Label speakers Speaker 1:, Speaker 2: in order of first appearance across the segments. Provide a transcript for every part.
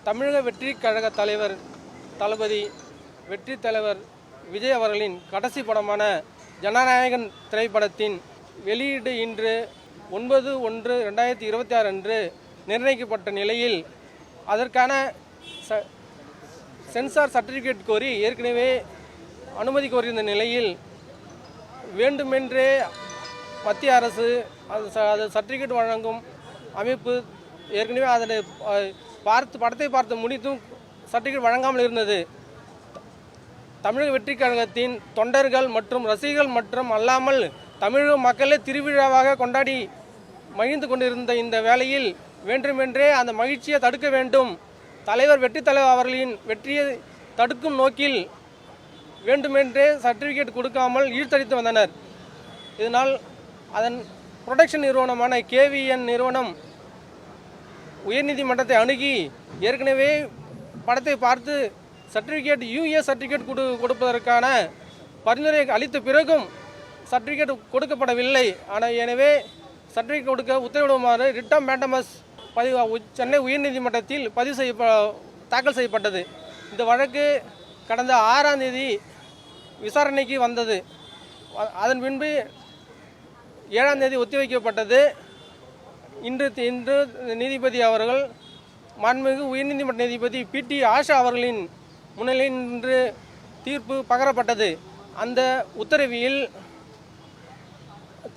Speaker 1: தமிழக வெற்றி கழக தலைவர் தளபதி வெற்றி தலைவர் விஜய் அவர்களின் கடைசி படமான ஜனநாயகன் திரைப்படத்தின் வெளியீடு இன்று 9/1/2026 அன்று நிர்ணயிக்கப்பட்ட நிலையில் அதற்கான சென்சார் சர்டிஃபிகேட் கோரி ஏற்கனவே அனுமதி கோரியிருந்த நிலையில் வேண்டுமென்றே மத்திய அரசு அது சர்டிஃபிகேட் வழங்கும் அமைப்பு ஏற்கனவே அதனை படத்தை பார்த்து முடித்தும் சர்டிஃபிகேட் வழங்காமல் இருந்தது. தமிழக வெற்றி கழகத்தின் தொண்டர்கள் மற்றும் ரசிகர்கள் மற்றும் அல்லாமல் தமிழக மக்களே திருவிழாவாக கொண்டாடி மகிழ்ந்து கொண்டிருந்த இந்த வேளையில் வேண்டுமென்றே அந்த மகிழ்ச்சியை தடுக்க வேண்டும், தலைவர் வெற்றி தலைவர் அவர்களின் வெற்றியை தடுக்கும் நோக்கில் வேண்டுமென்றே சர்டிஃபிகேட் கொடுக்காமல் இழுத்தடித்து வந்தனர். இதனால் அதன் புரொடக்ஷன் நிறுவனமான KVN நிறுவனம் உயர்நீதிமன்றத்தை அணுகி ஏற்கனவே படத்தை பார்த்து சர்டிஃபிகேட் US சர்டிஃபிகேட் கொடுப்பதற்கான பரிந்துரை அளித்த பிறகும் சர்டிஃபிகேட் கொடுக்கப்படவில்லை. ஆனால் எனவே சர்டிஃபிகேட் கொடுக்க உத்தரவிடுமாறு ரிட் ஆஃப் மேண்டமஸ் சென்னை உயர்நீதிமன்றத்தில் தாக்கல் செய்யப்பட்டது. இந்த வழக்கு கடந்த 6ஆம் தேதி விசாரணைக்கு வந்தது. அதன் பின்பு 7ஆம் தேதி ஒத்திவைக்கப்பட்டது. இன்று நீதிபதி அவர்கள் மாண்புமிகு உயர்நீதிமன்ற நீதிபதி PT ஆஷா அவர்களின் முன்னிலையில் இன்று தீர்ப்பு பகரப்பட்டது. அந்த உத்தரவில்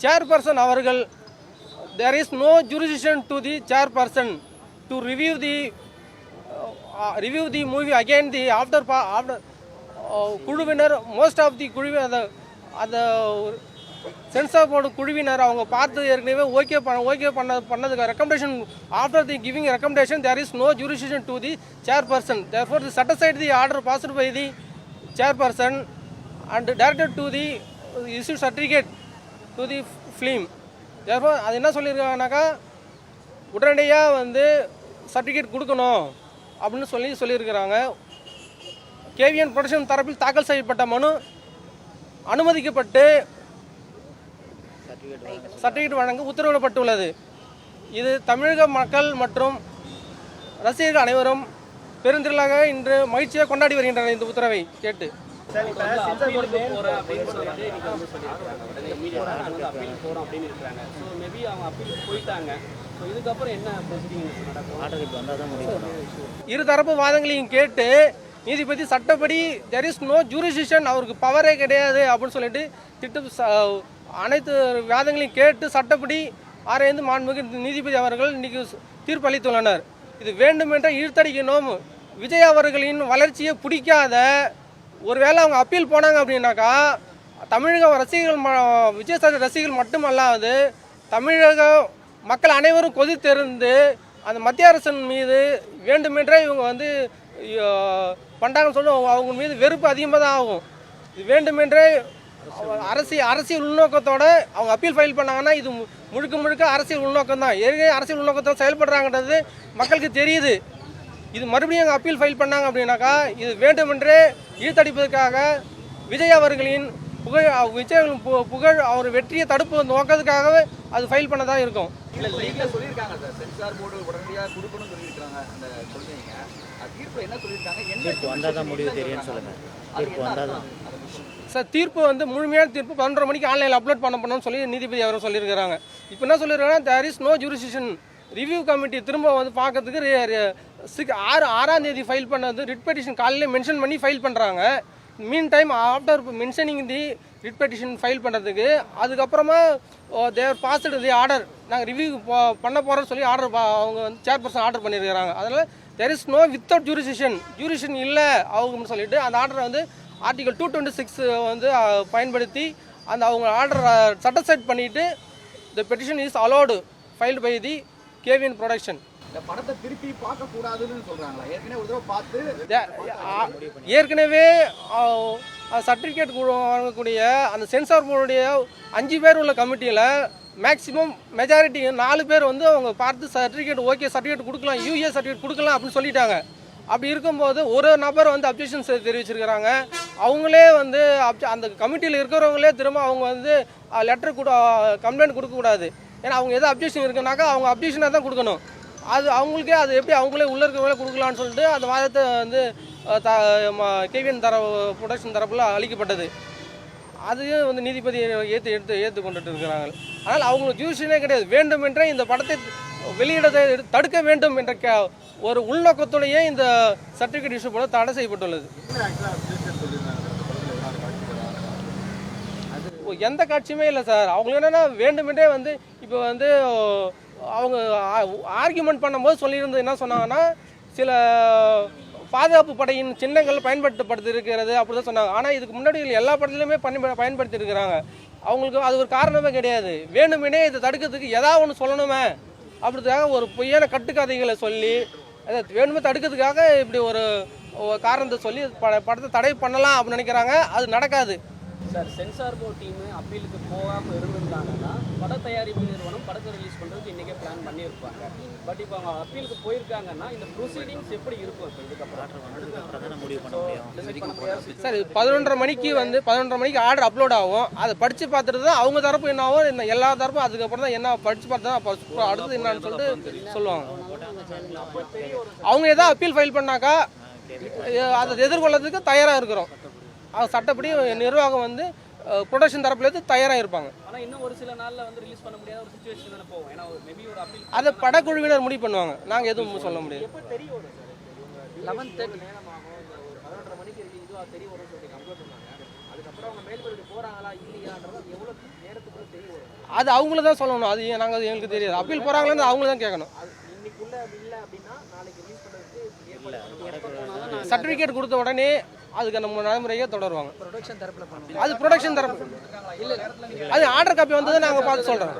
Speaker 1: சேர்பர்சன் அவர்கள் there is no jurisdiction to the chairperson to review the movie again the after குழுவினர் most of the குழுவினர் அந்த சென்சார் போர்டு குழுவினர் அவங்க பார்த்து ஏற்கனவே ஓகே பண்ணதுக்கு recommendation after the giving recommendation there is no jurisdiction to the chairperson, therefore set aside the order passed by the chairperson and directed to the issued certificate to the film. therefore அது என்ன சொல்லியிருக்காங்கனாக்கா உடனடியாக certificate கொடுக்கணும் அப்படின்னு சொல்லியிருக்கிறாங்க. KVN production தரப்பில் தாக்கல் செய்யப்பட்ட மனு அனுமதிக்கப்பட்டு சர்டிஃபிகேட் வழங்க உத்தரவிடப்பட்டுள்ளது. இது தமிழக மக்கள் மற்றும் ரசிகர்கள் அனைவரும் பெருந்திரளாக இன்று மகிழ்ச்சியாக கொண்டாடி வருகின்றனர். இந்த உத்தரவை கேட்டு இருதரப்பு வாதங்களையும் கேட்டு நீதிபதி சட்டப்படி there is no jurisdiction, அவருக்கு பவரே கிடையாது அப்படின்னு சொல்லிட்டு அனைத்து வாதங்களையும் கேட்டு சட்டப்படி ஆராய்ந்து மாண்புமிகு நீதிபதி அவர்கள் இன்றைக்கு தீர்ப்பு அளித்துள்ளனர். இது வேண்டுமென்ற இழுத்தடிக்கணும். விஜய் அவர்களின் வளர்ச்சியை பிடிக்காத ஒருவேளை அவங்க அப்பீல் போனாங்க அப்படின்னாக்கா தமிழக ரசிகர்கள் விஜய் சார் ரசிகர்கள் மட்டுமல்லாது தமிழக மக்கள் அனைவரும் கொதித்தெறிந்து அந்த மத்திய அரசின் மீது வேண்டுமென்றே இவங்க பண்ணுறாங்கன்னு சொல்லி அவங்க மீது வெறுப்பு அதிகமாக தான் ஆகும். இது வேண்டுமென்றே அரசியல் உள்நோக்கத்தோட அவங்க அப்பீல் ஃபைல் பண்ணாங்கன்னா இது முழுக்க அரசியல் உள்நோக்கம் தான். ஏற்கனவே அரசியல் உள்நோக்கத்தோடு செயல்படுறாங்கன்றது மக்களுக்கு தெரியுது. இது மறுபடியும் அவங்க அப்பீல் ஃபைல் பண்ணாங்க அப்படின்னாக்கா இது வேண்டுமென்றே இழுத்தடிப்பதற்காக விஜய் அவர்களின் புகழ் அவர் வெற்றியை தடுப்பு நோக்கத்துக்காகவே அது ஃபைல் பண்ணதான் இருக்கும். சார் தீர்ப்பு முழுமையான தீர்ப்பு 11:30 மணிக்கு ஆன்லைனில் அப்லோட் பண்ணணும்னு சொல்லி நீதிபதி அவரும் சொல்லியிருக்கிறாங்க. இப்போ என்ன சொல்லியிருக்காங்கன்னா there is no jurisdiction, review committee திரும்ப பார்க்கறதுக்கு 6ஆம் தேதி ஃபைல் பண்ணது ரிட் பெட்டிஷன் காலையில் மென்ஷன் பண்ணி ஃபைல் பண்ணுறாங்க. மீன் டைம் ஆஃப்டர் மென்ஷனிங் தி ரிட் பெட்டிஷன் ஃபைல் பண்ணுறதுக்கு அதுக்கப்புறமா தேர் பாஸ்டு தி ஆர்டர் நாங்கள் ரிவ்யூ பண்ண போகிறோன்னு சொல்லி ஆர்டர் அவங்க சேர்பர்சன் ஆர்டர் பண்ணியிருக்கிறாங்க. அதனால் there is no without jurisdiction இல்லை அவங்கன்னு சொல்லிட்டு அந்த ஆர்டரை ஆர்டிகல் 226 பயன்படுத்தி அந்த அவங்க ஆர்டர் சட்டசைட் பண்ணிவிட்டு the petition is allowed filed by the KVN production.
Speaker 2: படத்தை திருப்பி பார்க்கக்கூடாதுன்னு சொல்கிறாங்களா? ஏற்கனவே ஒரு தடவை பார்த்து
Speaker 1: ஏற்கனவே சர்டிஃபிகேட் வழங்கக்கூடிய அந்த சென்சார் போர்டுடைய 5 பேர் உள்ள கமிட்டியில் மேக்ஸிமம் மெஜாரிட்டி 4 பேர் அவங்க பார்த்து சர்டிஃபிகேட் கொடுக்கலாம், US சர்டிஃபிகேட் கொடுக்கலாம் அப்படின்னு சொல்லிட்டாங்க. அப்படி இருக்கும்போது ஒரு நபர் அப்ஜெக்ஷன்ஸ் தெரிவிச்சிருக்கிறாங்க. அவங்களே அந்த கமிட்டியில் இருக்கிறவங்களே திரும்ப அவங்க லெட்டர் கம்ப்ளைண்ட் கொடுக்கக்கூடாது. ஏன்னா அவங்க எதாவது அப்ஜெக்ஷன் இருக்குனாக்கா அவங்க அப்ஜெக்ஷனாக தான் கொடுக்கணும். அது அவங்களுக்கே அது எப்படி அவங்களே உள்ள இருக்கிறவங்களே கொடுக்கலான்னு சொல்லிட்டு அந்த வாதத்தை வந்து கேவிஎன் ப்ரொடக்ஷன் தரப்பில் அளிக்கப்பட்டது. அதையும் வந்து நீதிபதி ஏற்று கொண்டுட்டு இருக்கிறாங்க. அதனால் அவங்களுக்கு ஜூரிஷனே கிடையாது. வேண்டுமென்றே இந்த படத்தை வெளியிடத்தை தடுக்க வேண்டும் என்ற ஒரு உள்நோக்கத்துடைய இந்த சர்டிஃபிகேட் இஷ்யூ போல தடை செய்யப்பட்டுள்ளது. எந்த காட்சியுமே இல்லை சார். அவங்களுக்கு என்னென்னா வேண்டுமென்றே வந்து இப்போ வந்து அவங்க ஆர்கியூமெண்ட் பண்ணும்போது சொல்லியிருந்து என்ன சொன்னாங்கன்னா, சில பாதுகாப்பு படையின் சின்னங்கள் பயன்படுத்தப்படுத்தி இருக்கிறது அப்படி தான் சொன்னாங்க. ஆனால் இதுக்கு முன்னாடி எல்லா படத்துலையுமே பயன்படுத்தி இருக்கிறாங்க. அவங்களுக்கு அது ஒரு காரணமே கிடையாது. வேணுமெனே இதை தடுக்கிறதுக்கு ஏதாவது ஒன்று சொல்லணுமே அப்படின்றதுக்காக ஒரு பொய்யான கட்டுக்கதைகளை சொல்லி அதை வேணுமே தடுக்கிறதுக்காக இப்படி ஒரு காரணத்தை சொல்லி படத்தை தடை பண்ணலாம் அப்படின்னு நினைக்கிறாங்க. அது நடக்காது
Speaker 3: சார். சென்சார் போர்ட் டீம் அப்பீலுக்கு போகாமல் இருந்திருந்தாங்கன்னா பட தயாரிப்பு நிறுவனம் படத்தை ரிலீஸ் பண்ணுறதுக்கு இன்றைக்கே பிளான் பண்ணியிருப்பாங்க. பட் இப்போ அவங்க அப்பீலுக்கு போயிருக்காங்கன்னா இந்த ப்ரொசீடிங்ஸ் எப்படி இருக்கும்? இப்போ இதுக்கப்புறம்
Speaker 1: சார் 11:30 மணிக்கு வந்து 11:30 மணிக்கு ஆர்டர் அப்லோட் ஆகும். அதை படித்து பார்த்துட்டு தான் அவங்க தரப்பு என்ன ஆகும், எல்லா தரப்பும் அதுக்கப்புறம் தான் என்ன படித்து பார்த்து தான் அடுத்தது என்னன்னு சொல்லிட்டு சொல்லுவாங்க. அவங்க ஏதாவது அப்பீல் ஃபைல் பண்ணாக்கா அதை எதிர்கொள்ளதுக்கு தயாராக இருக்கிறோம். சட்டப்படி நிர்வாகம் வந்து ப்ரொடக்ஷன் தரப்புலேருந்து தயாராக இருப்பாங்க.
Speaker 3: ஆனால் இன்னும் ஒரு சில நாளில் வந்து ரிலீஸ் பண்ண முடியாத ஒரு சிச்சுவேஷன் தானே போகும். ஏன்னா மேபி ஒரு அப்பீல்
Speaker 1: அதை படக்குழுவினர் முடிவு பண்ணுவாங்க. நாங்கள் எதுவும் சொல்ல முடியாது.
Speaker 3: எப்போ தெரிய வரும் சார்? 11:30 நேரமாகும். 11:30 மணிக்கு இதுவாக தெரிய வரும்னு சொல்லி கம்ப்ளைண்ட் பண்ணாங்க. அதுக்கப்புறம் அவங்க மேல்முறையீடு போகிறாங்களா இல்லையான்றது எவ்வளோ நேரத்துக்குள்ள தெரிய வரும்?
Speaker 1: அது அவங்கள தான் சொல்லணும். அது நாங்கள் எங்களுக்கு தெரியாது. அப்பீல் போகிறாங்களான்னு அவங்கள தான் கேட்கணும்.
Speaker 3: இன்னைக்குள்ள இல்லை அப்படின்னா நாளைக்கு ரிலீஸ் பண்ணுறதுக்கு
Speaker 1: சர்டிஃபிகேட் கொடுத்த உடனே அதுக்கு நம்ம நடைமுறையே தொடருவாங்க.
Speaker 3: ப்ரொடக்ஷன் தரப்பில்
Speaker 1: அது ப்ரொடக்ஷன் தரப்பு இல்லை, அது ஆர்டர் காப்பி வந்ததை நாங்கள் பார்த்து சொல்கிறோம்.